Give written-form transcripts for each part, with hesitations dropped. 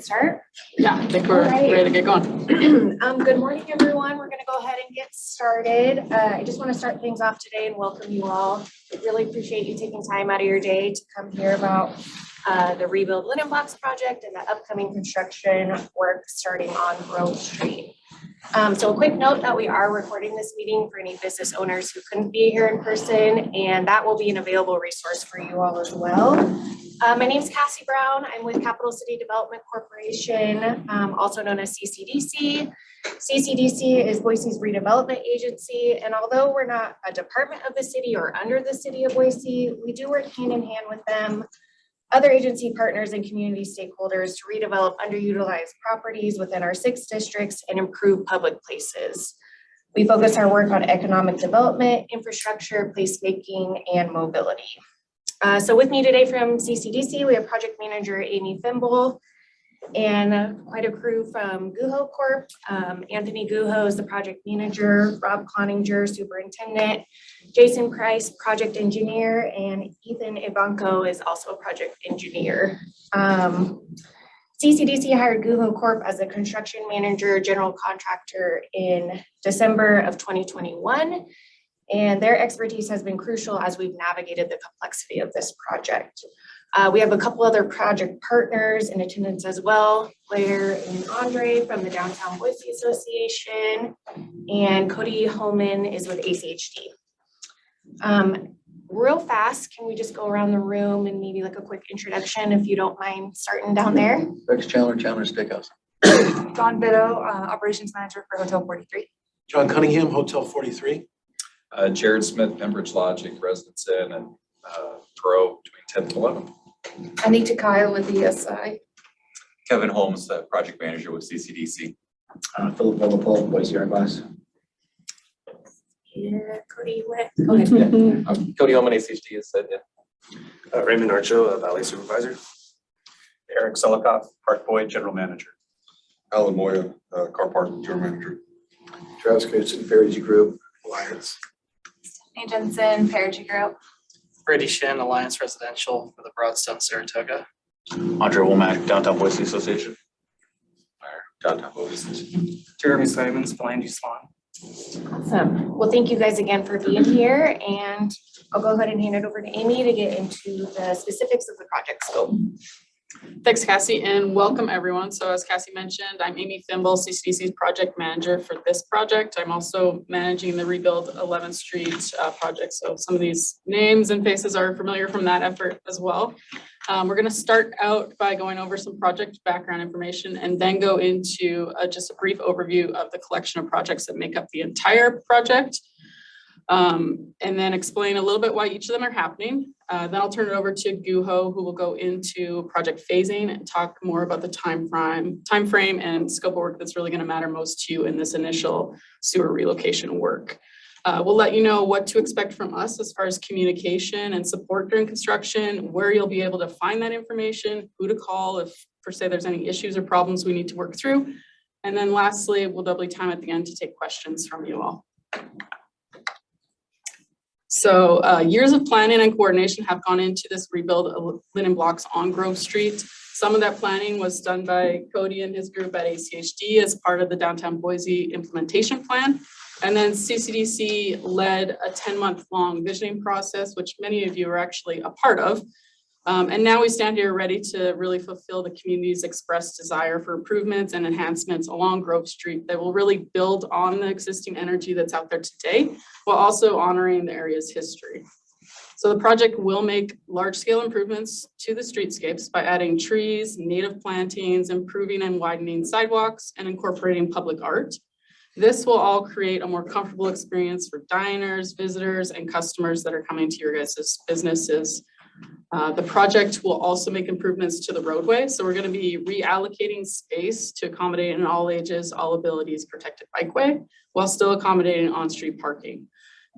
could start. Yeah, I think we're ready to get going. Good morning, everyone. We're going to go ahead and get started. I just want to start things off today and welcome you all. I really appreciate you taking time out of your day to come hear about the Rebuild Linen Blocks project and the upcoming construction work starting on Grove Street. So a quick note that we are recording this meeting for any business owners who couldn't be here in person, and that will be an available resource for you all as well. My name is Cassie Brown. I'm with Capital City Development Corporation, also known as CCDC. CCDC is Boise's redevelopment agency, and although we're not a department of the city or under the city of Boise, we do work hand in hand with them, other agency partners and community stakeholders to redevelop underutilized properties within our 6 districts and improve public places. We focus our work on economic development, infrastructure, placemaking, and mobility. So with me today from CCDC, we have project manager Amy Thimble and quite a crew from Guho Corp. Anthony Guho is the project manager, Rob Cloninger, superintendent, Jason Price, project engineer, and Ethan Ivanko is also a project engineer. CCDC hired Guho Corp as a construction manager, general contractor in December of 2021. And their expertise has been crucial as we've navigated the complexity of this project. We have a couple other project partners in attendance as well, Blair and Andre from the Downtown Boise Association, and Cody Holman is with ACHD. Real fast, can we just go around the room and maybe like a quick introduction, if you don't mind starting down there? Rex Chandler, Chandler Steakhouse. Don Bitto, operations manager for Hotel 43. John Cunningham, Hotel 43. Jared Smith, Pembridge Logic, Residence Inn, and Pro between 10th and 11th. Anita Kyle with ESI. Kevin Holmes, project manager with CCDC. Philip Volapol, Boise Art Glass. Yeah, Cody, go ahead. Cody Holman, ACHD, has said, yeah. Raymond Archo, Valley Supervisor. Eric Selikoff, Park Boy, General Manager. Alan Moya, Car Park General Manager. Travis Knudsen, Ferry Group, Alliance. Stephanie Jensen, Paragy Group. Brady Shin, Alliance Residential for the Broadstone, Saratoga. Andre Womack, Downtown Boise Association. Downtown Boise. Jeremy Simons, Land Use Lawn. Awesome. Well, thank you guys again for being here, and I'll go ahead and hand it over to Amy to get into the specifics of the project scope. Thanks, Cassie, and welcome everyone. So as Cassie mentioned, I'm Amy Thimble, CCDC's project manager for this project. I'm also managing the Rebuild 11th Street project. So some of these names and faces are familiar from that effort as well. We're going to start out by going over some project background information and then go into just a brief overview of the collection of projects that make up the entire project. And then explain a little bit why each of them are happening. Then I'll turn it over to Guho, who will go into project phasing and talk more about the time frame and scope of work that's really going to matter most to you in this initial sewer relocation work. We'll let you know what to expect from us as far as communication and support during construction, where you'll be able to find that information, who to call if per se there's any issues or problems we need to work through. And then lastly, we'll doubly time at the end to take questions from you all. So years of planning and coordination have gone into this Rebuild Linen Blocks on Grove Street. Some of that planning was done by Cody and his group at ACHD as part of the Downtown Boise implementation plan. And then CCDC led a 10-month long visioning process, which many of you are actually a part of. And now we stand here ready to really fulfill the community's expressed desire for improvements and enhancements along Grove Street that will really build on the existing energy that's out there today, while also honoring the area's history. So the project will make large-scale improvements to the streetscapes by adding trees, native plantings, improving and widening sidewalks, and incorporating public art. This will all create a more comfortable experience for diners, visitors, and customers that are coming to your guys' businesses. The project will also make improvements to the roadway. So we're going to be reallocating space to accommodate an all ages, all abilities protected bikeway while still accommodating on-street parking.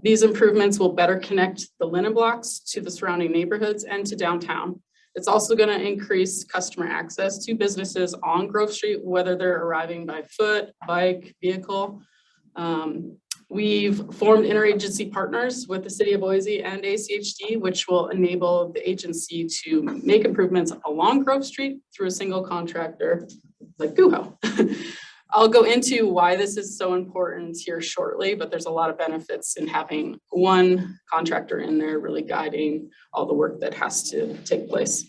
These improvements will better connect the linen blocks to the surrounding neighborhoods and to downtown. It's also going to increase customer access to businesses on Grove Street, whether they're arriving by foot, bike, vehicle. We've formed interagency partners with the city of Boise and ACHD, which will enable the agency to make improvements along Grove Street through a single contractor like GUHO. I'll go into why this is so important here shortly, but there's a lot of benefits in having one contractor in there really guiding all the work that has to take place.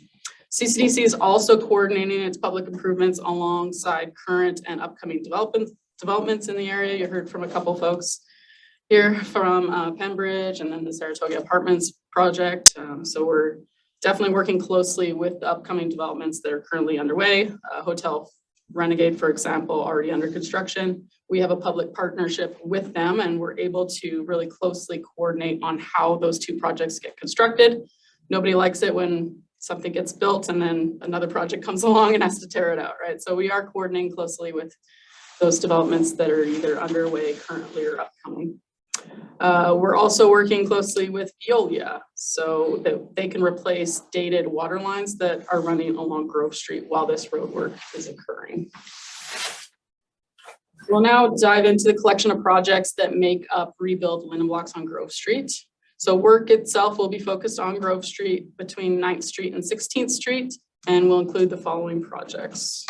CCDC is also coordinating its public improvements alongside current and upcoming developments in the area. You heard from a couple folks here from Pembridge and then the Saratoga Apartments project. So we're definitely working closely with the upcoming developments that are currently underway. Hotel Renegade, for example, already under construction. We have a public partnership with them and we're able to really closely coordinate on how those two projects get constructed. Nobody likes it when something gets built and then another project comes along and has to tear it out, right? So we are coordinating closely with those developments that are either underway currently or upcoming. We're also working closely with Veolia so that they can replace dated water lines that are running along Grove Street while this road work is occurring. We'll now dive into the collection of projects that make up Rebuild Linden Blocks on Grove Street. So work itself will be focused on Grove Street between 9th Street and 16th Street and will include the following projects.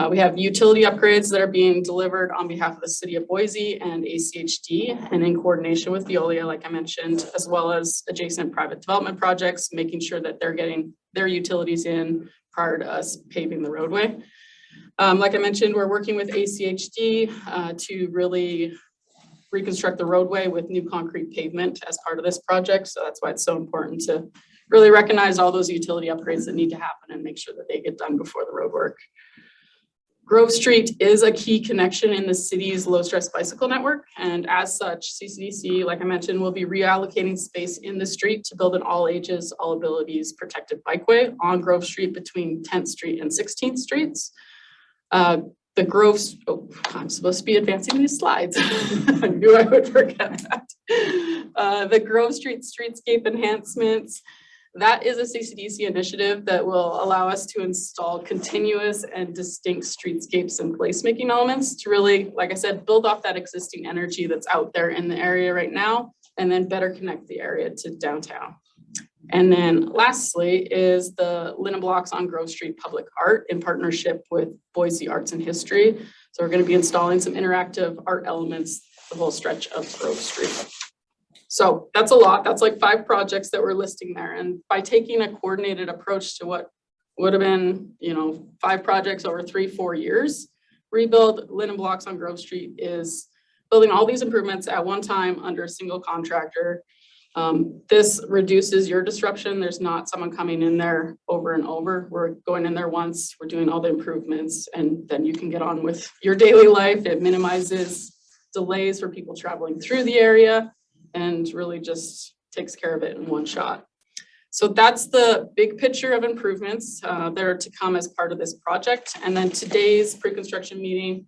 We have utility upgrades that are being delivered on behalf of the city of Boise and ACHD and in coordination with Veolia, like I mentioned, as well as adjacent private development projects, making sure that they're getting their utilities in prior to us paving the roadway. Like I mentioned, we're working with ACHD to really reconstruct the roadway with new concrete pavement as part of this project. So that's why it's so important to really recognize all those utility upgrades that need to happen and make sure that they get done before the road work. Grove Street is a key connection in the city's low-stress bicycle network, and as such, CCDC, like I mentioned, will be reallocating space in the street to build an all-ages, all-abilities protected bikeway on Grove Street between 10th Street and 16th Streets. The Grove, oh, I'm supposed to be advancing these slides. I knew I would forget that. The Grove Street streetscape enhancements. That is a CCDC initiative that will allow us to install continuous and distinct streetscapes and placemaking elements to really, like I said, build off that existing energy that's out there in the area right now, and then better connect the area to downtown. And then lastly is the Linden Blocks on Grove Street Public Art in partnership with Boise Arts and History. So we're going to be installing some interactive art elements the whole stretch of Grove Street. So that's a lot. That's like 5 projects that we're listing there. And by taking a coordinated approach to what would have been, 5 projects over 3-4 years, Rebuild Linden Blocks on Grove Street is building all these improvements at one time under a single contractor. This reduces your disruption. There's not someone coming in there over and over. We're going in there once, we're doing all the improvements, and then you can get on with your daily life. It minimizes delays for people traveling through the area and really just takes care of it in one shot. So that's the big picture of improvements that are to come as part of this project. And then today's pre-construction meeting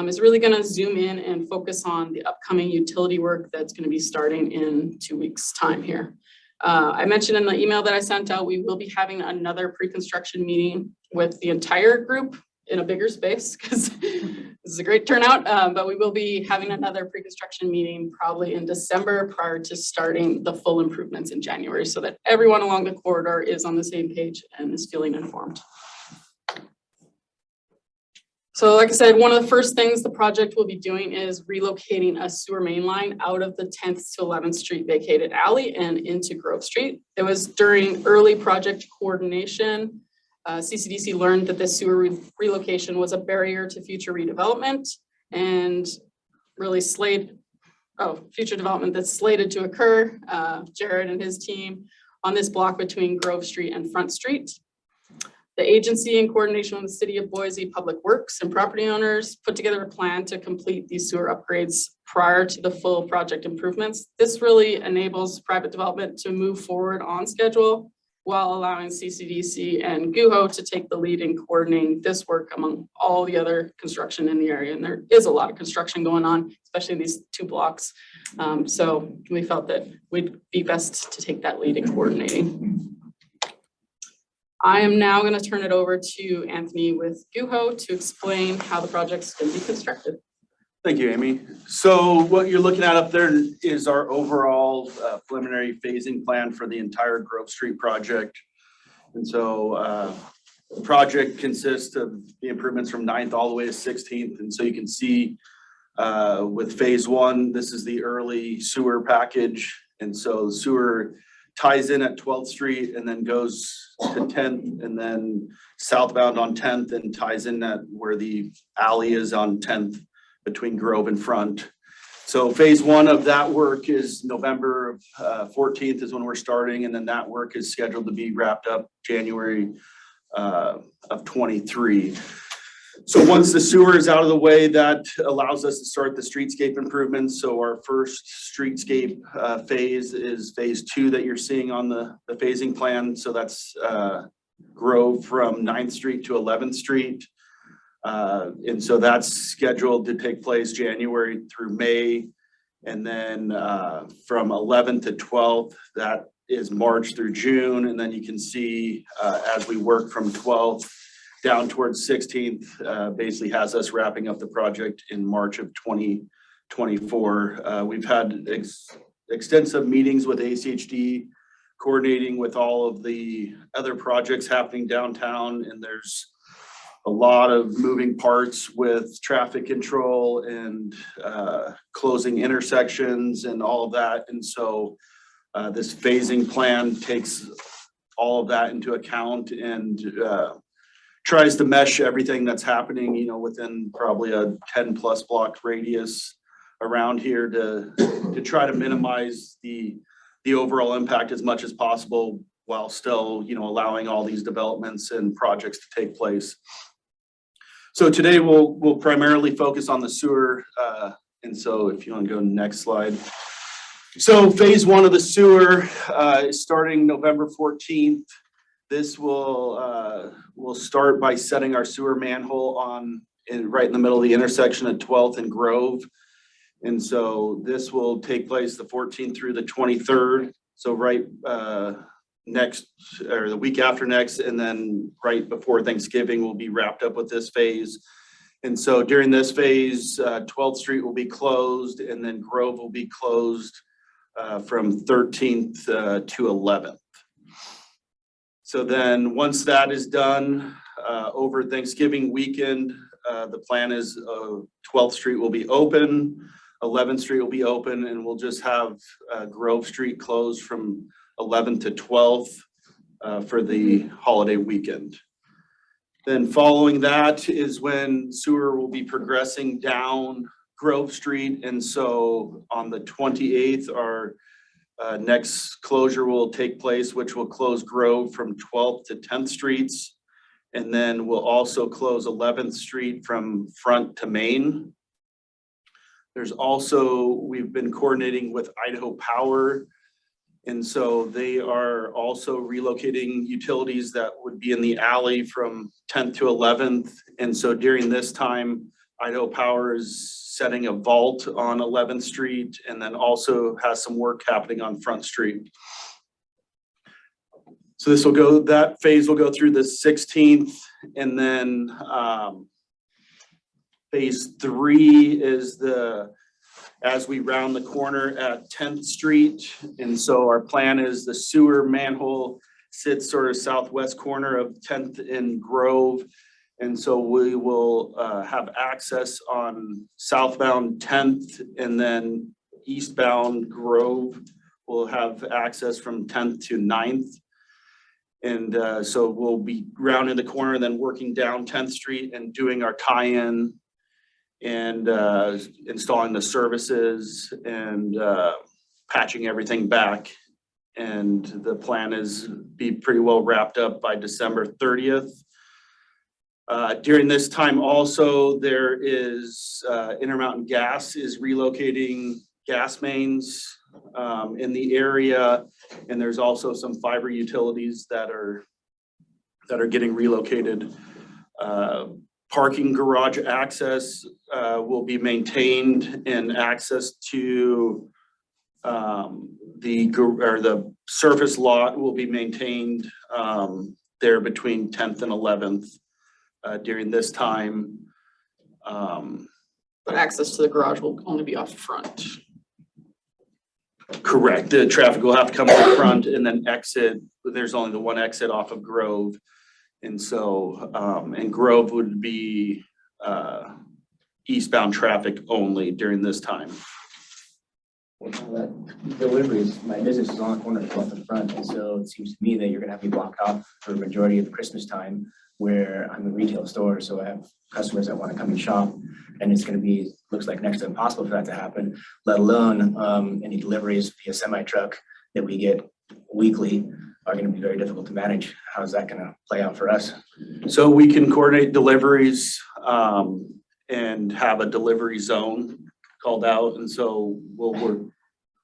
is really going to zoom in and focus on the upcoming utility work that's going to be starting in 2 weeks' time here. I mentioned in the email that I sent out, we will be having another pre-construction meeting with the entire group in a bigger space because this is a great turnout, but we will be having another pre-construction meeting probably in December prior to starting the full improvements in January so that everyone along the corridor is on the same page and is feeling informed. So like I said, one of the first things the project will be doing is relocating a sewer main line out of the 10th to 11th Street vacated alley and into Grove Street. It was during early project coordination. CCDC learned that this sewer relocation was a barrier to future redevelopment and really future development that's slated to occur. Jared and his team on this block between Grove Street and Front Street. The agency, in coordination with the City of Boise Public Works and property owners, put together a plan to complete these sewer upgrades prior to the full project improvements. This really enables private development to move forward on schedule while allowing CCDC and GUHO to take the lead in coordinating this work among all the other construction in the area. And there is a lot of construction going on, especially in these 2 blocks. So we felt that we'd be best to take that lead in coordinating. I am now going to turn it over to Anthony with GUHO to explain how the project's going to be constructed. Thank you, Amy. So what you're looking at up there is our overall preliminary phasing plan for the entire Grove Street project. And so the project consists of the improvements from 9th all the way to 16th. And so you can see with phase one, this is the early sewer package. And so the sewer ties in at 12th Street and then goes to 10th and then southbound on 10th and ties in at where the alley is on 10th between Grove and Front. So phase one of that work is November 14th is when we're starting, and then that work is scheduled to be wrapped up January of 23. So once the sewer is out of the way, that allows us to start the streetscape improvements. So our first streetscape phase is phase two that you're seeing on the phasing plan. So that's Grove from 9th Street to 11th Street. And so that's scheduled to take place January through May. And then from 11th to 12th, that is March through June. And then you can see as we work from 12th down towards 16th, basically has us wrapping up the project in March of 2024. We've had extensive meetings with ACHD, coordinating with all of the other projects happening downtown, and there's a lot of moving parts with traffic control and closing intersections and all of that. And so this phasing plan takes all of that into account and tries to mesh everything that's happening, you know, within probably a 10+ block radius around here to try to minimize the overall impact as much as possible while still, you know, allowing all these developments and projects to take place. So today we'll primarily focus on the sewer. And so if you want to go to the next slide. So phase one of the sewer is starting November 14th. This will start by setting our sewer manhole right in the middle of the intersection at 12th and Grove. And so this will take place the 14th through the 23rd. So right next or the week after next, and then right before Thanksgiving, we'll be wrapped up with this phase. And so during this phase, 12th Street will be closed, and then Grove will be closed from 13th to 11th. So then once that is done, over Thanksgiving weekend, the plan is 12th Street will be open, 11th Street will be open, and we'll just have Grove Street closed from 11th to 12th for the holiday weekend. Then following that is when sewer will be progressing down Grove Street. And so on the 28th, our next closure will take place, which will close Grove from 12th to 10th Streets. And then we'll also close 11th Street from Front to Main. There's also, we've been coordinating with Idaho Power. And so they are also relocating utilities that would be in the alley from 10th to 11th. And so during this time, Idaho Power is setting a vault on 11th Street and then also has some work happening on Front Street. So this will go, that phase will go through the 16th, and then phase 3 is as we round the corner at 10th Street. And so our plan is the sewer manhole sits sort of southwest corner of 10th and Grove. And so we will have access on southbound 10th, and then eastbound Grove will have access from 10th to 9th. And so we'll be rounding the corner and then working down 10th Street and doing our tie-in and installing the services and patching everything back. And the plan is be pretty well wrapped up by December 30th. During this time also, there is Intermountain Gas is relocating gas mains in the area, and there's also some fiber utilities that are getting relocated. Parking garage access will be maintained, and access to the surface lot will be maintained there between 10th and 11th during this time. But access to the garage will only be off front. Correct. The traffic will have to come up front and then exit. There's only the one exit off of Grove. And so, and Grove would be eastbound traffic only during this time. Well, that deliveries, my business is on the corner of 12th and Front, and so it seems to me that you're gonna have me blocked off for the majority of Christmas time, where I'm a retail store, so I have customers that wanna come and shop, and it's gonna be, looks like next to impossible for that to happen, let alone any deliveries via semi truck that we get weekly are gonna be very difficult to manage. How's that gonna play out for us? So we can coordinate deliveries and have a delivery zone called out. And so we'll work.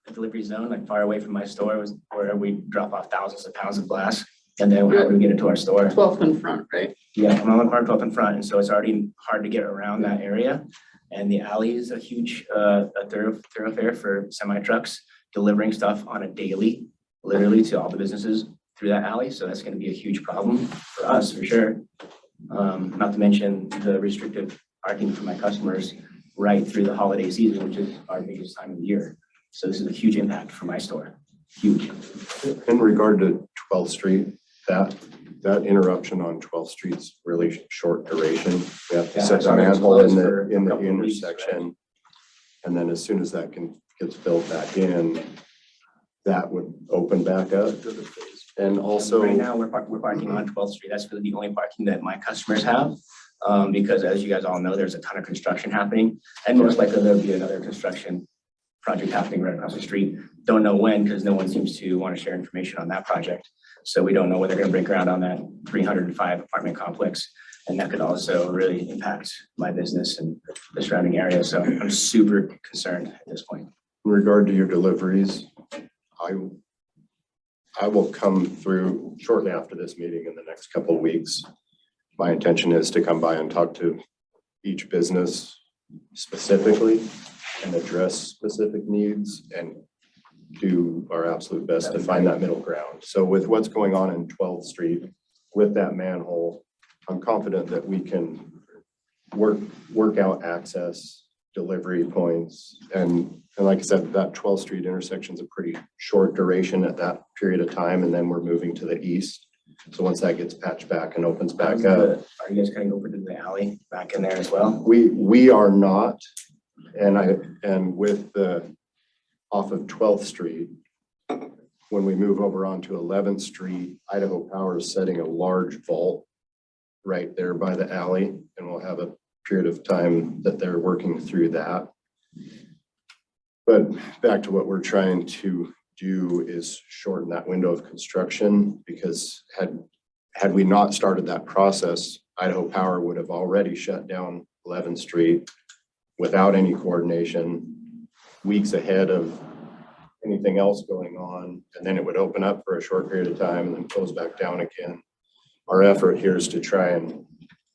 A delivery zone, like far away from my store, was where we drop off thousands of pounds of glass, and then how do we get it to our store? 12th in front, right? Yeah, I'm on the corner 12th in Front, and so it's already hard to get around that area. And the alley is a huge thoroughfare for semi trucks delivering stuff on a daily, literally to all the businesses through that alley. So that's gonna be a huge problem for us, for sure. Not to mention the restrictive parking for my customers right through the holiday season, which is our biggest time of the year. So this is a huge impact for my store, huge. In regard to 12th Street, that interruption on 12th Street's really short duration. We have to Yeah, set the sorry, it's manhole closed in for the a couple of weeks, intersection. And then as soon as that gets built back in, that would open back up. And also. Right now, we're parking on 12th Street. That's really the only parking that my customers have. Because as you guys all know, there's a ton of construction happening, and most likely there'll be another construction project happening right across the street. Don't know when, because no one seems to want to share information on that project. So we don't know when they're going to break ground on that 305 apartment complex. And that could also really impact my business and the surrounding area. So I'm super concerned at this point. In regard to your deliveries, I will come through shortly after this meeting in the next couple of weeks. My intention is to come by and talk to each business specifically and address specific needs and do our absolute best to find that middle ground. So with what's going on in 12th Street with that manhole, I'm confident that we can work out access, delivery points, and like I said, that 12th Street intersection is a pretty short duration at that period of time, and then we're moving to the east. So once that gets patched back and opens back up. Are you guys going to go over to the alley back in there as well? We are not, and with the off of 12th Street, when we move over onto 11th Street, Idaho Power is setting a large vault right there by the alley, and we'll have a period of time that they're working through that. But back to what we're trying to do is shorten that window of construction, because had we not started that process, Idaho Power would have already shut down 11th Street without any coordination, weeks ahead of anything else going on, and then it would open up for a short period of time and then close back down again. Our effort here is to try and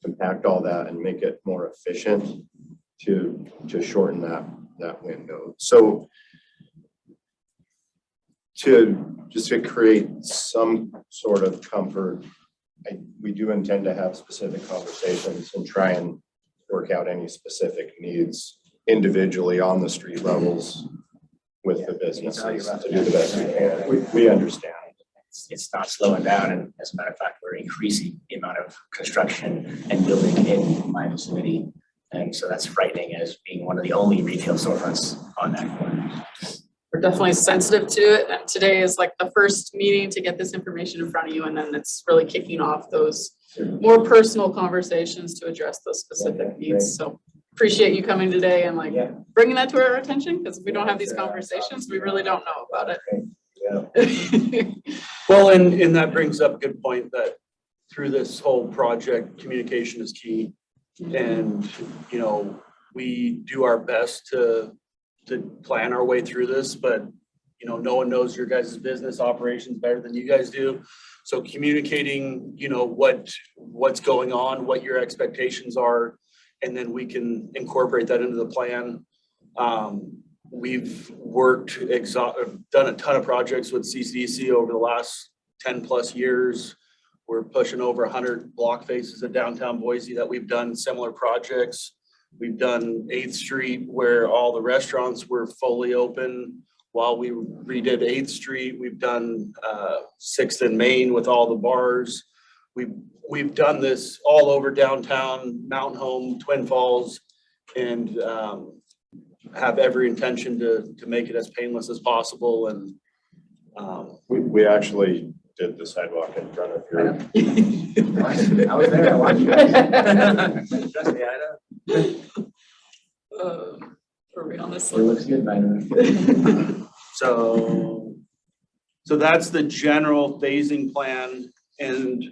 compact all that and make it more efficient to shorten that window. So to create some sort of comfort, we do intend to have specific conversations and try and work out any specific needs individually on the street levels with the businesses to do the best we can. We understand. It's not slowing down, and as a matter of fact, we're increasing the amount of construction and building in my vicinity. And so that's frightening as being one of the only retail storefronts on that corner. We're definitely sensitive to it, and today is like the first meeting to get this information in front of you, and then it's really kicking off those more personal conversations to address those specific needs. So appreciate you coming today and like bringing that to our attention, because if we don't have these conversations, we really don't know about it. Well, and that brings up a good point that through this whole project, communication is key. And, you know, we do our best to plan our way through this, but, you know, no one knows your guys' business operations better than you guys do. So communicating, you know, what's going on, what your expectations are, and then we can incorporate that into the plan. We've done a ton of projects with CCDC over the last 10 plus years. We're pushing over 100 block faces at downtown Boise that we've done similar projects. We've done 8th Street where all the restaurants were fully open while we redid 8th Street. We've done 6th and Main with all the bars. We've done this all over downtown, Mountain Home, Twin Falls, and have every intention to make it as painless as possible. And We actually did the sidewalk in front of your. I was there, I watched you guys. Trust me, I know. Are we on this It looks good, by the way. So that's the general phasing plan. And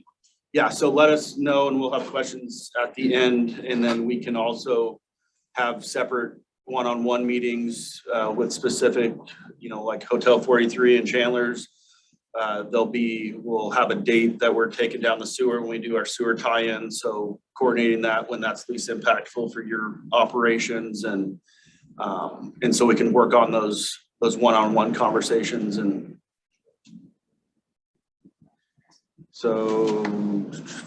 yeah, so let us know and we'll have questions at the end. And then we can also have separate one-on-one meetings with specific, like Hotel 43 and Chandler's. We'll have a date that we're taking down the sewer when we do our sewer tie-in. So coordinating that when that's least impactful for your operations and so we can work on those one-on-one conversations. And so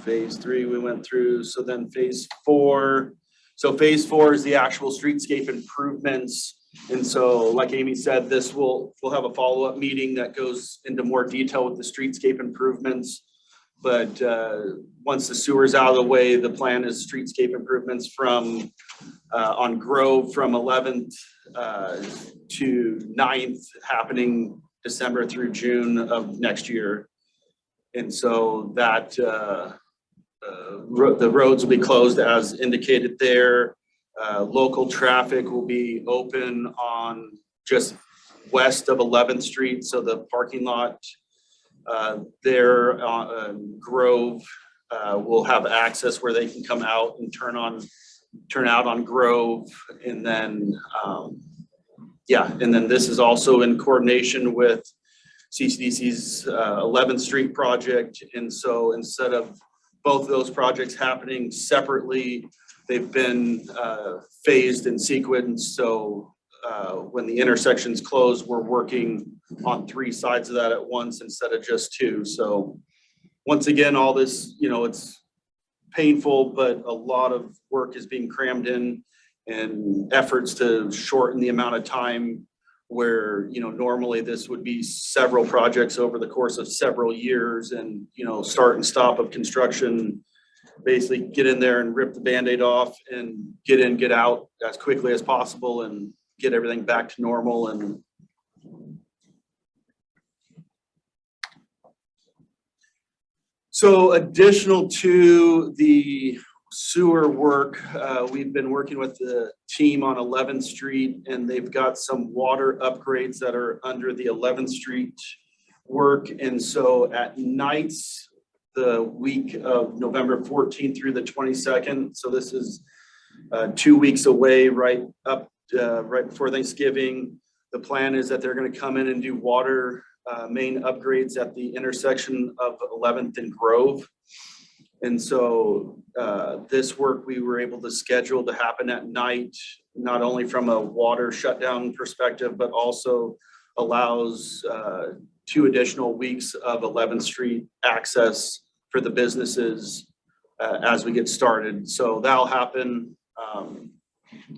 phase 3 we went through. So then phase 4. So phase 4 is the actual streetscape improvements. And so like Amy said, we'll have a follow-up meeting that goes into more detail with the streetscape improvements. But once the sewer's out of the way, the plan is streetscape improvements from on Grove from 11th to 9th, happening December through June of next year. And so that the roads will be closed as indicated there. Local traffic will be open on just west of 11th Street. So the parking lot there on Grove will have access where they can come out and turn out on Grove. And then, and then this is also in coordination with CCDC's 11th Street project. And so instead of both of those projects happening separately, they've been phased in sequence. So when the intersections close, we're working on 3 sides of that at once instead of just 2. So once again, all this, it's painful, but a lot of work is being crammed in and efforts to shorten the amount of time where, normally this would be several projects over the course of several years and, start and stop of construction. Basically get in there and rip the Band-Aid off and get in, get out as quickly as possible and get everything back to normal. And so additional to the sewer work, we've been working with the team on 11th Street and they've got some water upgrades that are under the 11th Street work. And so at nights, the week of November 14th through the 22nd. So this is 2 weeks away, right before Thanksgiving. The plan is that they're going to come in and do water main upgrades at the intersection of 11th and Grove. And so this work we were able to schedule to happen at night, not only from a water shutdown perspective, but also allows 2 additional weeks of 11th Street access for the businesses as we get started. So that'll happen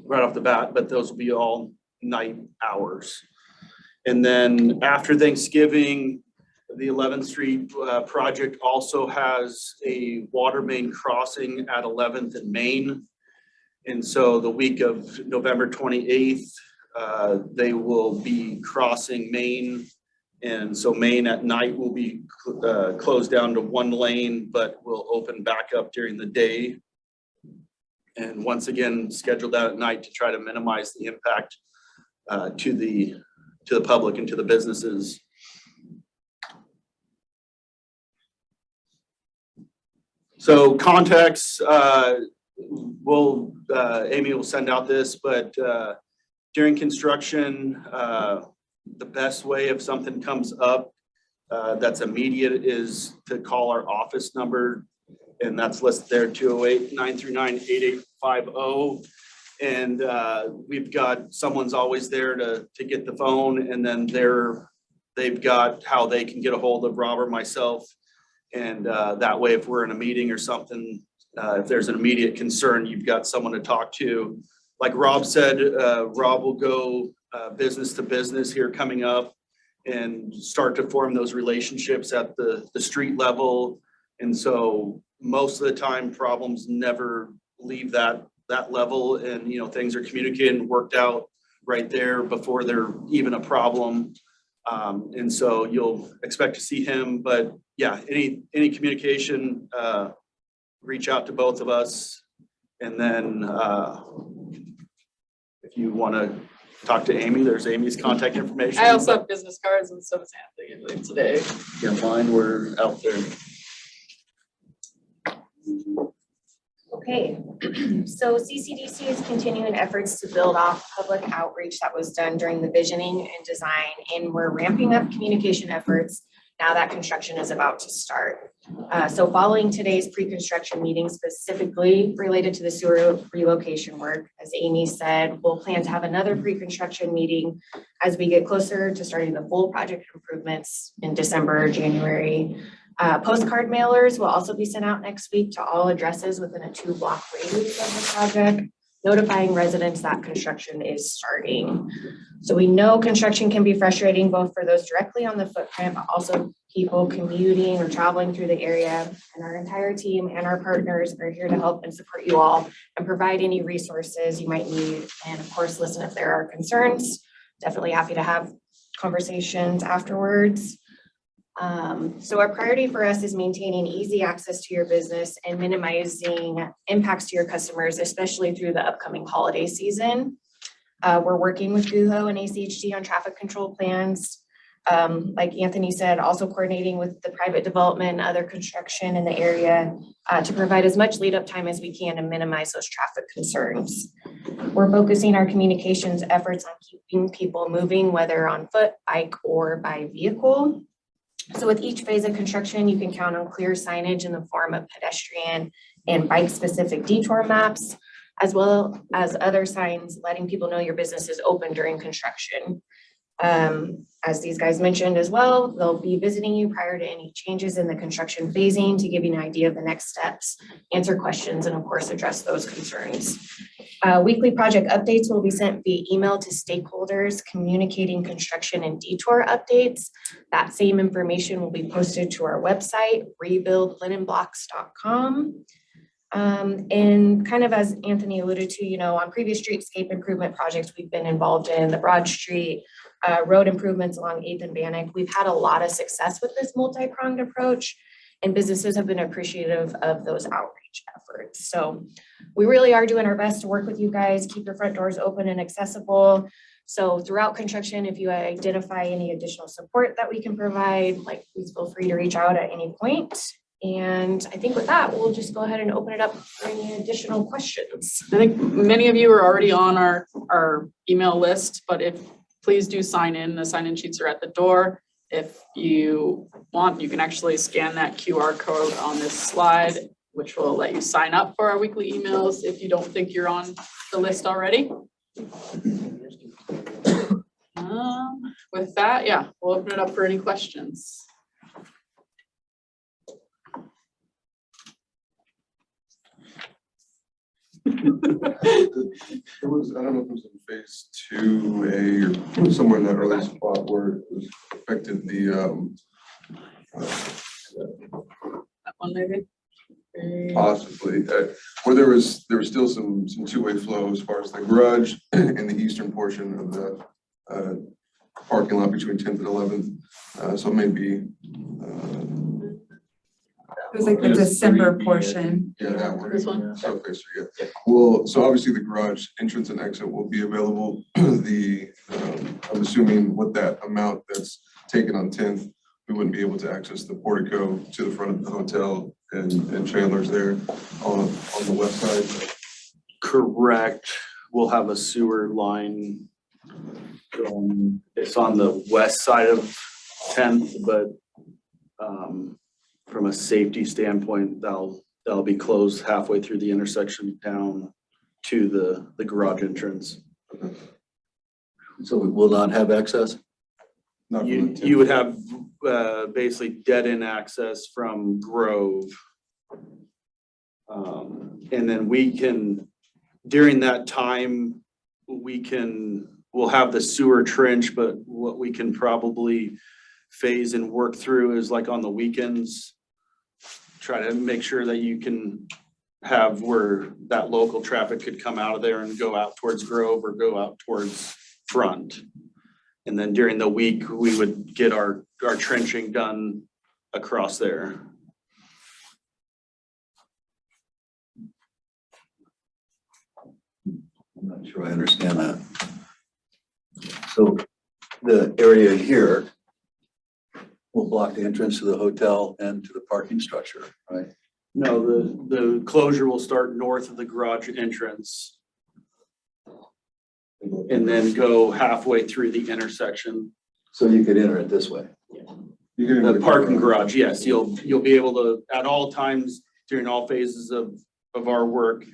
right off the bat, but those will be all night hours. And then after Thanksgiving, the 11th Street project also has a water main crossing at 11th and Main. And so the week of November 28th, they will be crossing Main. And so Main at night will be closed down to 1 lane, but will open back up during the day. And once again, scheduled out at night to try to minimize the impact to the public and to the businesses. So context, Amy will send out this, but during construction, the best way if something comes up that's immediate is to call our office number, and that's listed there, 208-939-8850. And we've got, someone's always there to get the phone, and then they've got how they can get a hold of Rob or myself. And that way, if we're in a meeting or something, if there's an immediate concern, you've got someone to talk to. Like Rob said, Rob will go business to business here coming up and start to form those relationships at the street level. And so most of the time, problems never leave that level, and, you know, things are communicated and worked out right there before they're even a problem. And so you'll expect to see him, but yeah, any communication, reach out to both of us. And then if you want to talk to Amy, there's Amy's contact information. I also have business cards and so does Anthony today. Yeah, mine were out there. Okay, so CCDC is continuing efforts to build off public outreach that was done during the visioning and design, and we're ramping up communication efforts now that construction is about to start. So following today's pre-construction meeting specifically related to the sewer relocation work, as Amy said, we'll plan to have another pre-construction meeting as we get closer to starting the full project improvements in December or January. Postcard mailers will also be sent out next week to all addresses within a 2-block radius of the project, notifying residents that construction is starting. So we know construction can be frustrating both for those directly on the footprint, but also people commuting or traveling through the area. And our entire team and our partners are here to help and support you all and provide any resources you might need. And of course, listen if there are concerns. Definitely happy to have conversations afterwards. So our priority for us is maintaining easy access to your business and minimizing impacts to your customers, especially through the upcoming holiday season. We're working with GUHO and ACHD on traffic control plans. Like Anthony said, also coordinating with the private development and other construction in the area to provide as much lead up time as we can to minimize those traffic concerns. We're focusing our communications efforts on keeping people moving, whether on foot, bike, or by vehicle. So with each phase of construction, you can count on clear signage in the form of pedestrian and bike-specific detour maps, as well as other signs letting people know your business is open during construction. As these guys mentioned as well, they'll be visiting you prior to any changes in the construction phasing to give you an idea of the next steps, answer questions, and of course, address those concerns. Weekly project updates will be sent via email to stakeholders communicating construction and detour updates. That same information will be posted to our website, rebuildlinenblocks.com. And kind of as Anthony alluded to, you know, on previous streetscape improvement projects we've been involved in, the Broad Street, road improvements along 8th and Bannock, we've had a lot of success with this multi-pronged approach, and businesses have been appreciative of those outreach efforts. So we really are doing our best to work with you guys, keep your front doors open and accessible. So throughout construction, if you identify any additional support that we can provide, like, please feel free to reach out at any point. And I think with that, we'll just go ahead and open it up for any additional questions. I think many of you are already on our email list, but please do sign in. The sign-in sheets are at the door. If you want, you can actually scan that QR code on this slide, which will let you sign up for our weekly emails if you don't think you're on the list already. With that, yeah, we'll open it up for any questions. It was, I don't know if it was in phase 2A or somewhere in that early spot where it was affected the, That one maybe? possibly, where there was still some two-way flow as far as the garage and the eastern portion of the parking lot between 10th and 11th. So maybe, It was like the December portion. yeah, that one. This one? South Face Street, yeah. Well, so obviously the garage entrance and exit will be available. I'm assuming with that amount that's taken on 10th, we wouldn't be able to access the portico to the front of the hotel and Chandler's there on the west side. Correct. We'll have a sewer line going, it's on the west side of 10th, but from a safety standpoint, that'll be closed halfway through the intersection down to the garage entrance. So we will not have access? Not You from the 10th. you would have basically dead end access from Grove. And then we can, during that time, we'll have the sewer trench, but what we can probably phase and work through is like on the weekends, try to make sure that you can have where that local traffic could come out of there and go out towards Grove or go out towards Front. And then during the week, we would get our trenching done across there. I'm not sure I understand that. So the area here will block the entrance to the hotel and to the parking structure, right? No, the closure will start north of the garage entrance and then go halfway through the intersection. So you could enter it this way. You can enter The parking garage, yes, you'll be able to, at all times during all phases of our work,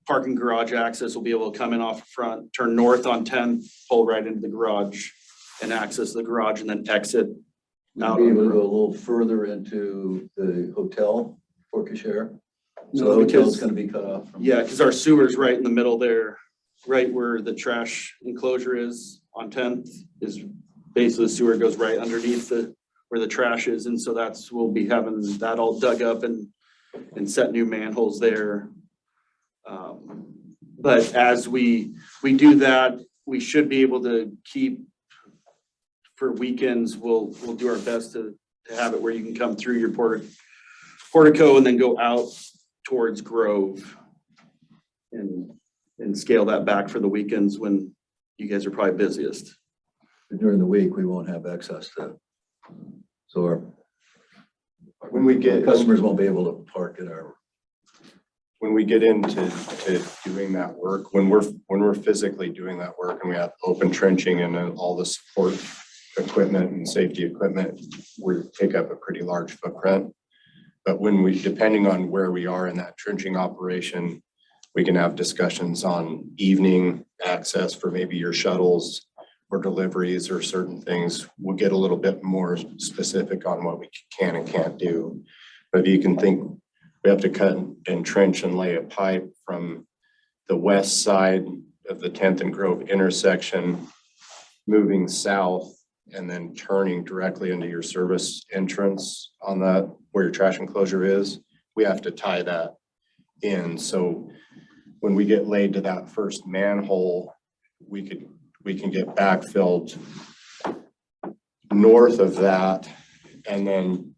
parking garage access will be able to come in off front, turn north on 10th, pull right into the garage and access the garage and then exit You'll out. be able to go a little further into the hotel for Cachere. So No, the because- hotel's gonna be cut off from. Yeah, because our sewer's right in the middle there, right where the trash enclosure is on 10th is basically the sewer goes right underneath where the trash is. And so we'll be having that all dug up and set new manholes there. But as we do that, we should be able to keep, for weekends, we'll do our best to have it where you can come through your portico and then go out towards Grove and scale that back for the weekends when you guys are probably busiest. During the week, we won't have access to, so our When we get, customers won't be able to park at our. when we get into doing that work, when we're physically doing that work and we have open trenching and then all the support equipment and safety equipment, we take up a pretty large footprint. But depending on where we are in that trenching operation, we can have discussions on evening access for maybe your shuttles or deliveries or certain things. We'll get a little bit more specific on what we can and can't do. But you can think, we have to cut and trench and lay a pipe from the west side of the 10th and Grove intersection, moving south and then turning directly into your service entrance on that, where your trash enclosure is. We have to tie that in. So when we get laid to that first manhole, we can get backfilled north of that. And then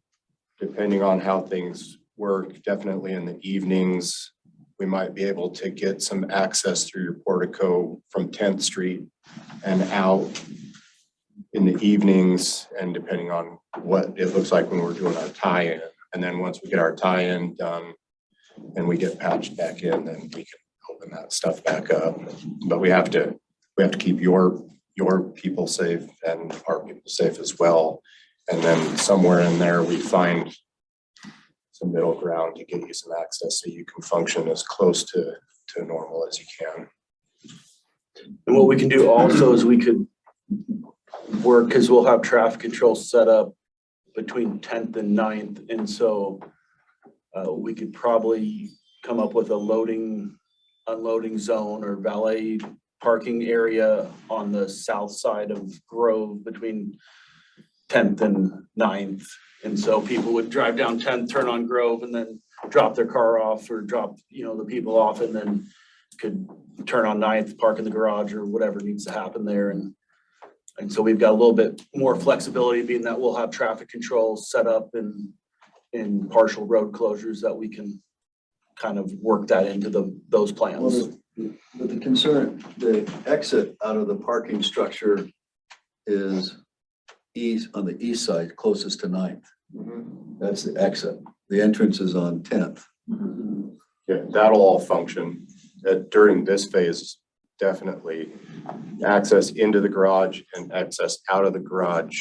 depending on how things work, definitely in the evenings, we might be able to get some access through your portico from 10th Street and out in the evenings, and depending on what it looks like when we're doing our tie-in. And then once we get our tie-in done and we get patched back in, then we can open that stuff back up. But we have to keep your people safe and our people safe as well. And then somewhere in there, we find some middle ground to get you some access so you can function as close to normal as you can. And what we can do also is we could work, because we'll have traffic control set up between 10th and 9th. And so we could probably come up with a loading, unloading zone or valet parking area on the south side of Grove between 10th and 9th. And so people would drive down 10th, turn on Grove, and then drop their car off or drop, the people off, and then could turn on 9th, park in the garage or whatever needs to happen there. And so we've got a little bit more flexibility, being that we'll have traffic control set up in partial road closures that we can kind of work that into those plans. But the concern, the exit out of the parking structure is on the east side, closest to 9th. That's the exit. The entrance is on 10th. Yeah, that'll all function during this phase. Definitely access into the garage and access out of the garage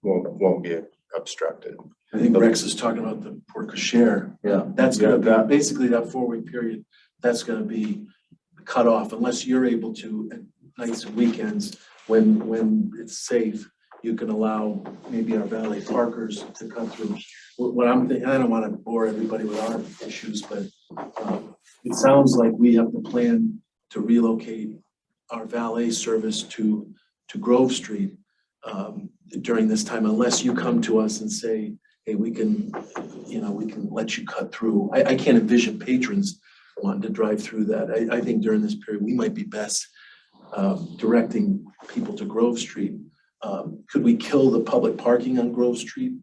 won't be obstructed. I think Rex is talking about the Port Cachere. Yeah. That's gonna be, basically that 4-week period, that's gonna be cut off unless you're able to, at nights and weekends, when it's safe, you can allow maybe our valet parkers to come through what I'm thinking, I don't want to bore everybody with our issues, but it sounds like we have the plan to relocate our valet service to Grove Street during this time, unless you come to us and say, hey, we can let you cut through. I can't envision patrons wanting to drive through that. I think during this period, we might be best directing people to Grove Street. Could we kill the public parking on Grove Street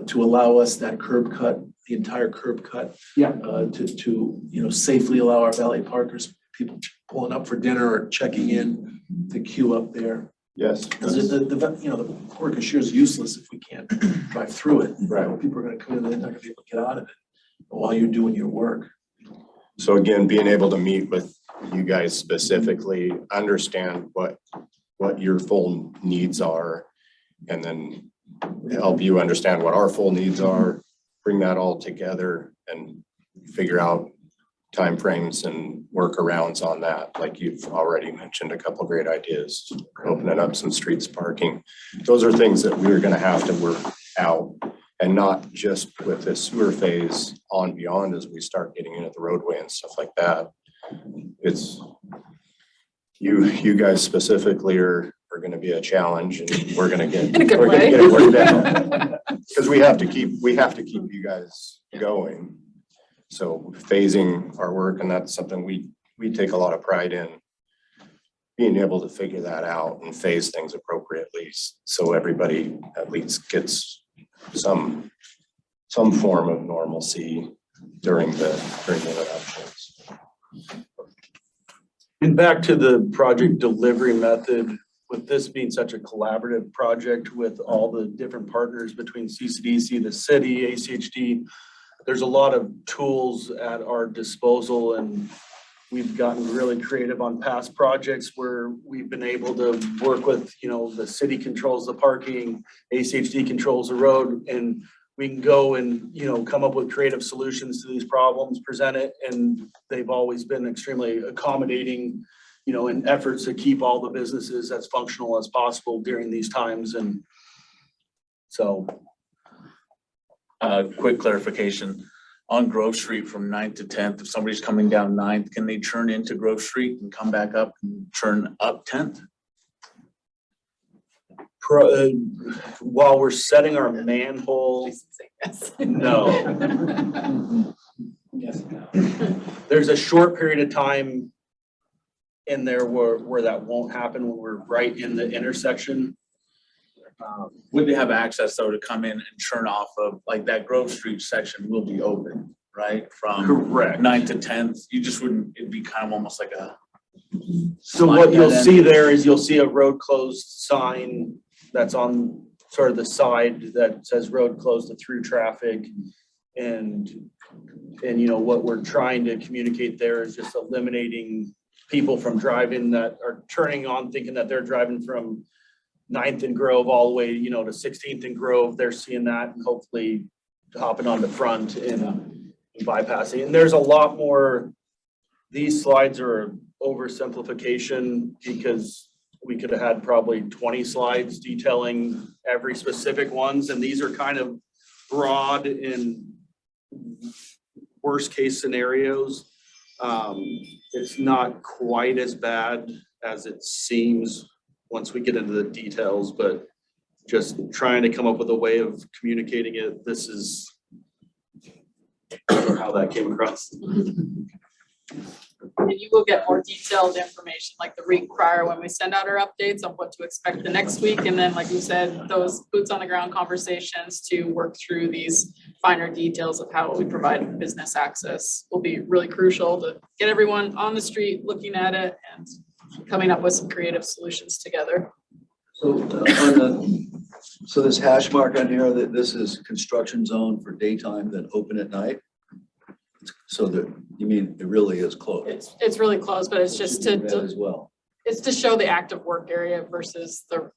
to allow us that curb cut, the entire curb cut? Yeah. To safely allow our valet parkers, people pulling up for dinner or checking in to queue up there. Yes. Because the Port Cashier is useless if we can't drive through it. Right. People are gonna come in, they're not gonna be able to get out of it while you're doing your work. So again, being able to meet with you guys specifically, understand what your full needs are, and then help you understand what our full needs are, bring that all together and figure out timeframes and workarounds on that. Like you've already mentioned a couple of great ideas, opening up some streets parking. Those are things that we're gonna have to work out, and not just with this sewer phase on beyond as we start getting into the roadway and stuff like that. It's you guys specifically are gonna be a challenge, and we're gonna get In a good we're gonna way. get it worked out. Because we have to keep you guys going. So phasing our work, and that's something we take a lot of pride in, being able to figure that out and phase things appropriately, so everybody at least gets some form of normalcy during the interruptions. And back to the project delivery method, with this being such a collaborative project with all the different partners between CCDC, the city, ACHD, there's a lot of tools at our disposal, and we've gotten really creative on past projects where we've been able to work with, the city controls the parking, ACHD controls the road, and we can go and, come up with creative solutions to these problems, present it, and they've always been extremely accommodating, in efforts to keep all the businesses as functional as possible during these times. And so. Quick clarification, on Grove Street from 9th to 10th, if somebody's coming down 9th, can they turn into Grove Street and come back up and turn up 10th? While we're setting our manhole, no. There's a short period of time in there where that won't happen, when we're right in the intersection. Would they have access though to come in and turn off of, like, that Grove Street section will be open, right? From Correct. 9th to 10th, you just wouldn't, it'd be kind of almost like a. So what you'll see there is you'll see a road closed sign that's on sort of the side that says road closed to through traffic. And what we're trying to communicate there is just eliminating people from driving that are turning on thinking that they're driving from 9th and Grove all the way, to 16th and Grove. They're seeing that and hopefully hopping on the front and bypassing. And there's a lot more. These slides are oversimplification, because we could have had probably 20 slides detailing every specific ones. And these are kind of broad and worst case scenarios. It's not quite as bad as it seems once we get into the details, but just trying to come up with a way of communicating it. This is how that came across. And you will get more detailed information like the week prior when we send out our updates on what to expect the next week. And then, like you said, those boots on the ground conversations to work through these finer details of how we provide business access will be really crucial to get everyone on the street looking at it and coming up with some creative solutions together. So so this hash mark on here, that this is construction zone for daytime, then open at night? So that, you mean it really is closed? It's really close, but it's just Should do that as well. it's to show the active work area versus the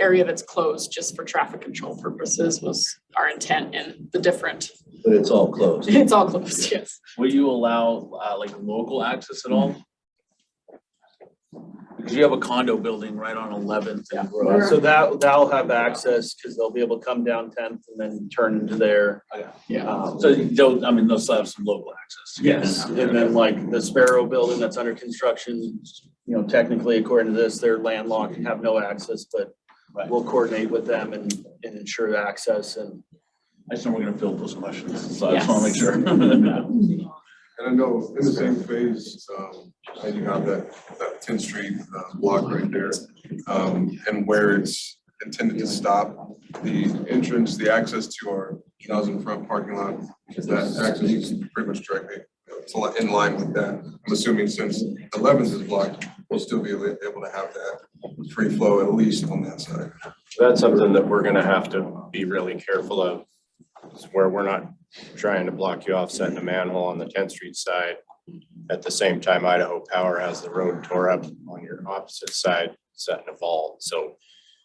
area that's closed just for traffic control purposes was our intent in the different. But it's all closed. It's all closed, yes. Will you allow like local access at all? Cause you have a condo building right on 11th and Grove. So that'll have access, because they'll be able to come down 10th and then turn into there. Yeah, so they'll, I mean, they'll still have some local access. to get in Yes, and out and there. then like the Sparrow building that's under construction, you know, technically according to this, they're landlocked and have no access, but Right. we'll coordinate with them and ensure the access and. I just know we're gonna field those questions, so I just wanna make sure. And I know in the same phase, and you have that 10th Street block right there. And where it's intended to stop, the entrance, the access to our 1,000 front parking lot, that access is pretty much directly, it's in line with that. I'm assuming since 11th is blocked, we'll still be able to have that free flow at least on that side. That's something that we're gonna have to be really careful of, is where we're not trying to block you off setting a manhole on the 10th Street side. At the same time, Idaho Power has the road tore up on your opposite side, setting a vault. So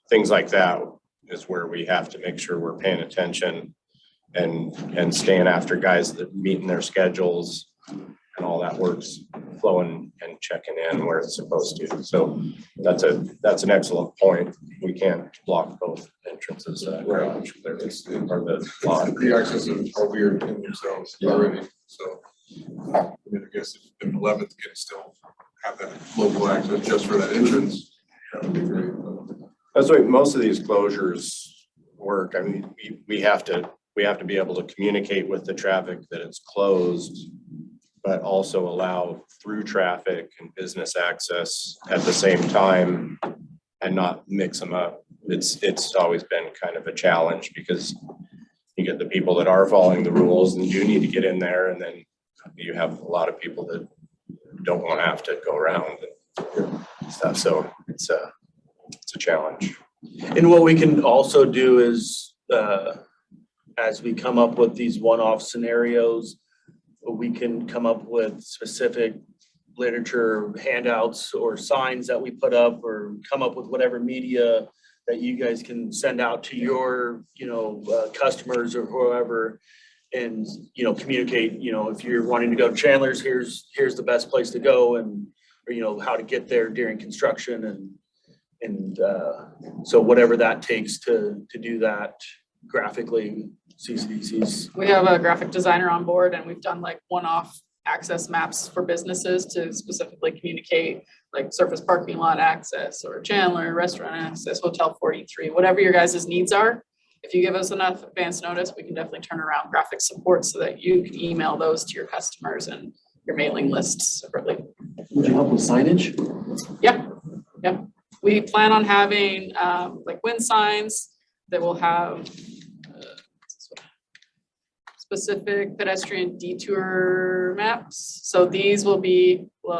things like that is where we have to make sure we're paying attention and staying after guys that meeting their schedules and all that works flowing and checking in where it's supposed to. So that's an excellent point. We can't block both entrances to that garage. Or the lot. The accesses are weird in themselves already, so. I mean, I guess if 11th can still have that local access just for that entrance, that would be great. That's why most of these closures work. I mean, we have to be able to communicate with the traffic that it's closed, but also allow through traffic and business access at the same time and not mix them up. It's always been kind of a challenge because you get the people that are following the rules and do need to get in there, and then you have a lot of people that don't want to have to go around and stuff. So it's a challenge. And what we can also do is, as we come up with these one-off scenarios, we can come up with specific literature, handouts, or signs that we put up, or come up with whatever media that you guys can send out to your, customers or whoever, and, communicate, if you're wanting to go to Chandler's, here's the best place to go, and, or, how to get there during construction, and so whatever that takes to do that graphically, CCDC's. We have a graphic designer on board, and we've done like one-off access maps for businesses to specifically communicate like surface parking lot access or Chandler restaurant access, Hotel 43, whatever your guys' needs are. If you give us enough advance notice, we can definitely turn around graphic support so that you can email those to your customers and your mailing lists separately. Would you help with signage? Yeah. We plan on having like wind signs that will have specific pedestrian detour maps. So these will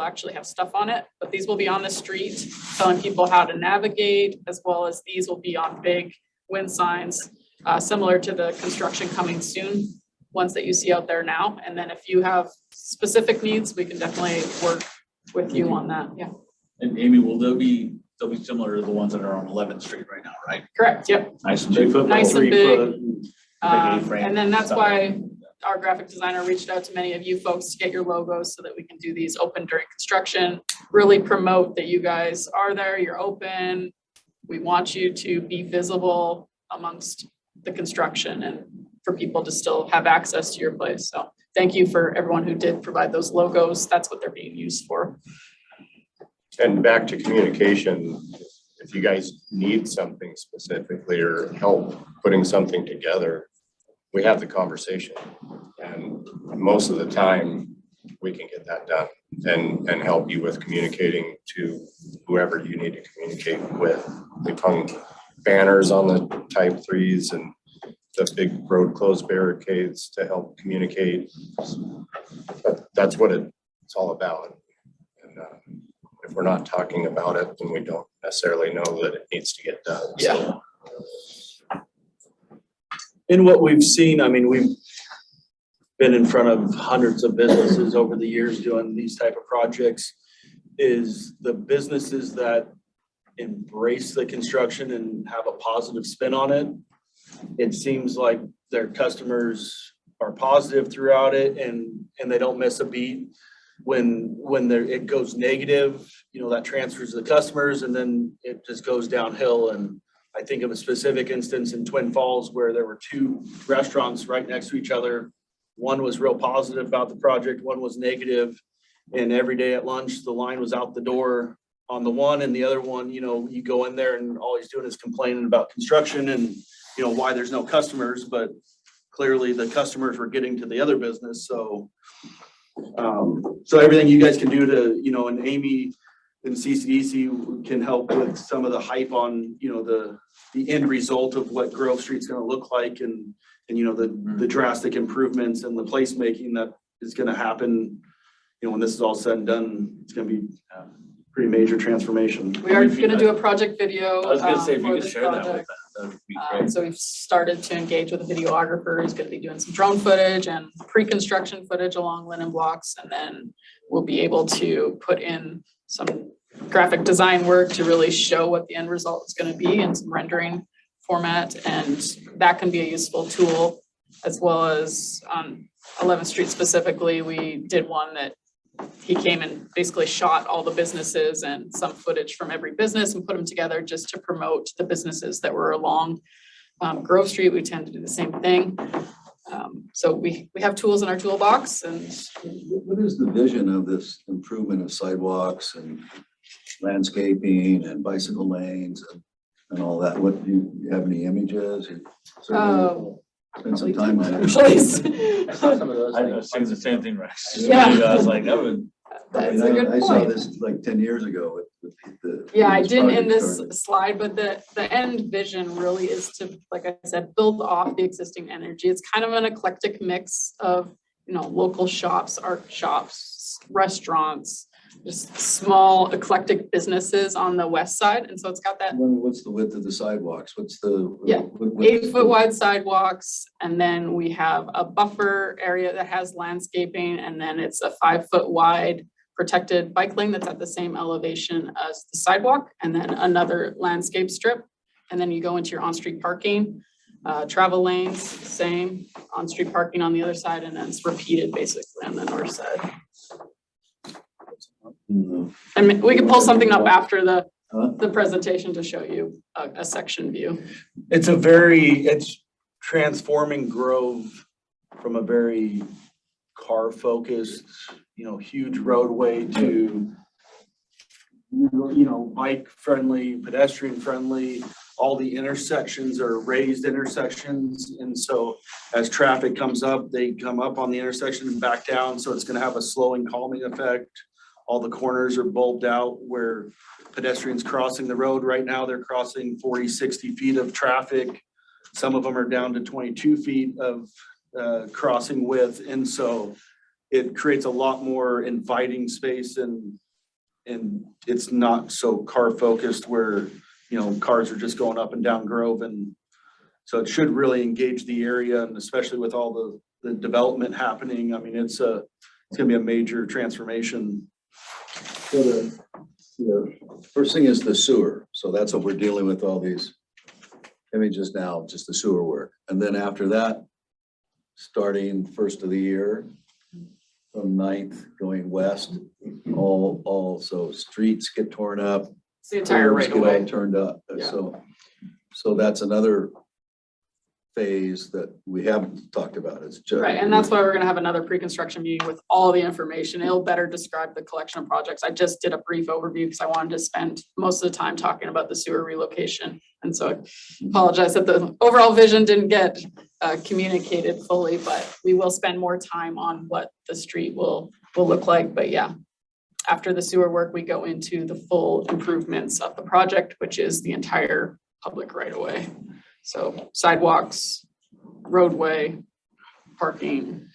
actually have stuff on it, but these will be on the street telling people how to navigate, as well as these will be on big wind signs, similar to the construction coming soon ones that you see out there now. And then if you have specific needs, we can definitely work with you on that. Yeah. And Amy, they'll be similar to the ones that are on 11th Street right now, right? Correct. Yep. Nice and big. Nice and big. A-frame And then that's stuff. why our graphic designer reached out to many of you folks to get your logos so that we can do these open during construction, really promote that you guys are there, you're open. We want you to be visible amongst the construction and for people to still have access to your place. So thank you for everyone who did provide those logos. That's what they're being used for. And back to communication, if you guys need something specifically or help putting something together, we have the conversation. And most of the time, we can get that done and help you with communicating to whoever you need to communicate with. We've hung banners on the type 3s and the big road closed barricades to help communicate. But that's what it's all about. And if we're not talking about it, then we don't necessarily know that it needs to get done. Yeah. In what we've seen, I mean, we've been in front of hundreds of businesses over the years doing these type of projects, is the businesses that embrace the construction and have a positive spin on it. It seems like their customers are positive throughout it and they don't miss a beat. when there, it goes negative, you know, that transfers to the customers and then it just goes downhill. And I think of a specific instance in Twin Falls where there were two restaurants right next to each other. One was real positive about the project, one was negative. And every day at lunch, the line was out the door on the one, and the other one, you know, you go in there and all he's doing is complaining about construction and, you know, why there's no customers, but clearly the customers were getting to the other business. So everything you guys can do to, you know, and Amy and CCDC can help with some of the hype on, you know, the end result of what Grove Street's gonna look like and, you know, the drastic improvements and the placemaking that is gonna happen. You know, when this is all said and done, it's gonna be a pretty major transformation. We are gonna do a project video. I was gonna say, if for you could this share that with project. that, that would be great. So we've started to engage with a videographer. He's gonna be doing some drone footage and pre-construction footage along linen blocks. And then we'll be able to put in some graphic design work to really show what the end result is gonna be in some rendering format. And that can be a useful tool, as well as on 11th Street specifically, we did one that he came and basically shot all the businesses and some footage from every business and put them together just to promote the businesses that were along Grove Street. We tend to do the same thing. So we have tools in our toolbox. And what is the vision of this improvement of sidewalks and landscaping and bicycle lanes and all that? What, do you have any images? Spend some time on it. Actually, Some of those. I was saying the same thing, Rex. Yeah. I was like, that would. that's a good I saw point. this like 10 years ago with the. Yeah, I when this didn't in project this started. slide, but the end vision really is to, like I said, build off the existing energy. It's kind of an eclectic mix of, you know, local shops, art shops, restaurants, just small eclectic businesses on the west side. And so it's got that What's the width of the sidewalks? What's the? Yeah, what's 8 foot wide sidewalks. And then we have a buffer area that has landscaping, and then it's a 5 foot wide protected bike lane that's at the same elevation as the sidewalk, and then another landscape strip. And then you go into your on-street parking, travel lanes, same on-street parking on the other side, and then it's repeated basically on the north side. And we can pull something up after the presentation to show you a section view. It's transforming Grove from a very car focused, you know, huge roadway to, you know, bike friendly, pedestrian friendly. All the intersections are raised intersections. And so as traffic comes up, they come up on the intersection and back down. So it's gonna have a slowing, calming effect. All the corners are bulbed out where pedestrians crossing the road. Right now, they're crossing 40, 60 feet of traffic. Some of them are down to 22 feet of crossing width. And so it creates a lot more inviting space and it's not so car focused where, you know, cars are just going up and down Grove. And so it should really engage the area, and especially with all the development happening. I mean, it's gonna be a major transformation. So the first thing is the sewer. So that's what we're dealing with, all these images now, just the sewer work. And then after that, starting first of the year, from 9th going west, so streets get torn up. It's the entire curbs right get away. all turned up. Yeah. So that's another phase that we haven't talked about. It's just. Right, and that's why we're gonna have another pre-construction meeting with all the information. It'll better describe the collection of projects. I just did a brief overview because I wanted to spend most of the time talking about the sewer relocation. And so I apologize that the overall vision didn't get communicated fully, but we will spend more time on what the street will look like. But yeah, after the sewer work, we go into the full improvements of the project, which is the entire public right of way. So sidewalks, roadway, parking.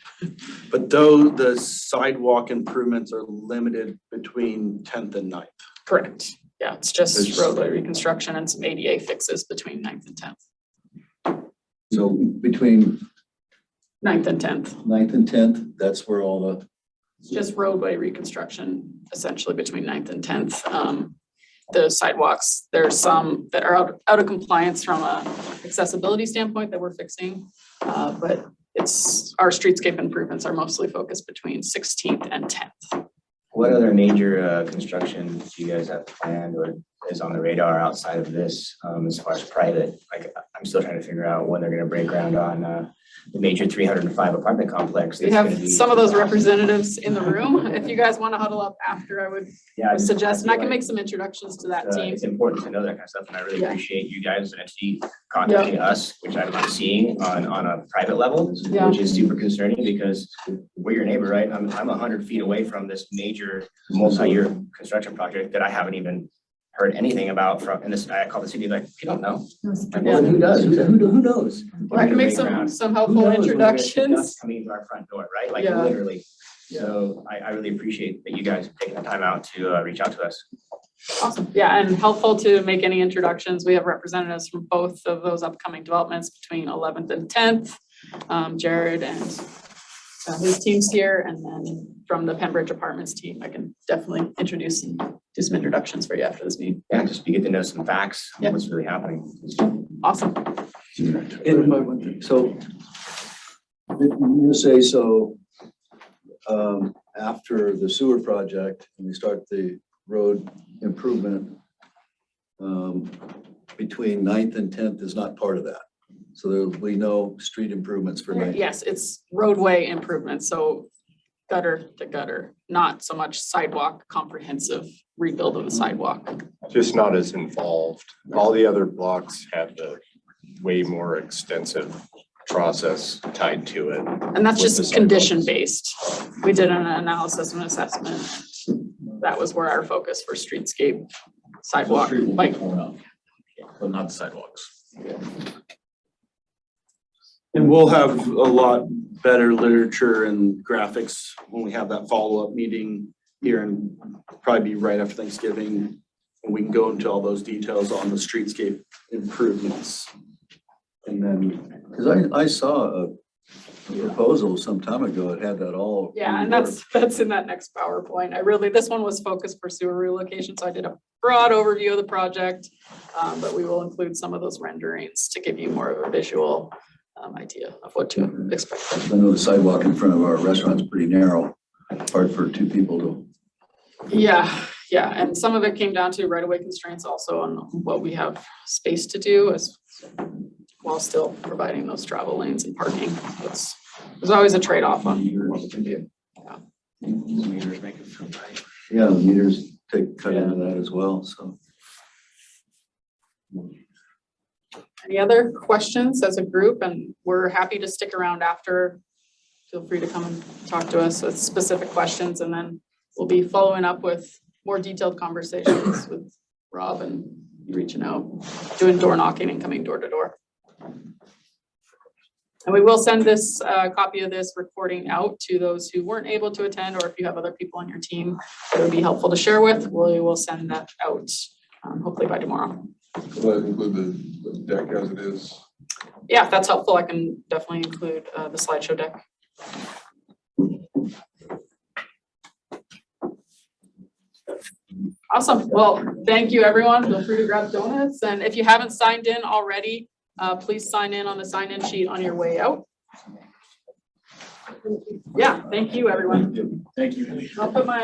But though the sidewalk improvements are limited between 10th and 9th. Correct. Yeah, it's just roadway reconstruction and some ADA fixes between 9th and 10th. So between 9th and 10th. 9th and 10th, that's where all the. It's just roadway reconstruction essentially between 9th and 10th. The sidewalks, there's some that are out of compliance from a accessibility standpoint that we're fixing. But it's our streetscape improvements are mostly focused between 16th and 10th. What other major construction do you guys have planned or is on the radar outside of this as far as private? Like, I'm still trying to figure out when they're gonna break ground on the major 305 apartment complex. We that's have gonna be- some of those representatives in the room. If you guys want to huddle up after, I would Yeah, I just- suggest, and I feel can like make some introductions to that it's, team. It's important to know that kind of stuff, and I really Yeah. appreciate you guys actually contacting us, which I'm not seeing on a private level, Yeah. which is super concerning because we're your neighbor, right? I'm 100 feet away from this major multi-year construction project that I haven't even heard anything about from, and this, I call the city, like, you don't know. Like, well, who does? Who knows? Well, I can make some helpful introductions. Coming to our front door, right? Like Yeah. literally. So I really appreciate that you guys have taken the time out to reach out to us. Awesome. Yeah, and helpful to make any introductions. We have representatives from both of those upcoming developments between 11th and 10th. Jared and his team's here, and then from the Pembridge Apartments team, I can definitely introduce and do some introductions for you after this meeting. Yeah, just be good to know some facts, Yeah. what's really happening. Awesome. So, you say so, after the sewer project, and we start the road improvement, between 9th and 10th is not part of that. So there will be no street improvements for 9th. Yes, it's roadway improvements, so gutter to gutter, not so much sidewalk, comprehensive rebuild of the sidewalk. Just not as involved. All the other blocks have the way more extensive process tied to it. And that's with the just sidewalks. condition based. We did an analysis and assessment. That was where our focus for streetscape sidewalk, like, But not sidewalks. And we'll have a lot better literature and graphics when we have that follow-up meeting here and probably be right after Thanksgiving. And we can go into all those details on the streetscape improvements. And then, Because I saw a proposal some time ago, it had that all. yeah, and that's in that next PowerPoint. This one was focused for sewer relocation, so I did a broad overview of the project. But we will include some of those renderings to give you more of a visual idea of what to expect. I know the sidewalk in front of our restaurant's pretty narrow, hard for two people to. Yeah, and some of it came down to right-of-way constraints also on what we have space to do as while still providing those travel lanes and parking. There's always a trade-off on what we can do. Yeah. Meters make it feel tight. Yeah, the meters cut into that as well, so. Any other questions as a group? And we're happy to stick around after. Feel free to come and talk to us with specific questions, and then we'll be following up with more detailed conversations with Rob and reaching out, doing door knocking and coming door to door. And we will send this copy of this recording out to those who weren't able to attend, or if you have other people on your team that would be helpful to share with, we will send that out hopefully by tomorrow. Will that include the deck as it is? Yeah, if that's helpful, I can definitely include the slideshow deck. Awesome. Well, thank you, everyone. Feel free to grab donuts. And if you haven't signed in already, please sign in on the sign-in sheet on your way out. Yeah, thank you, everyone. Thank you. I'll put my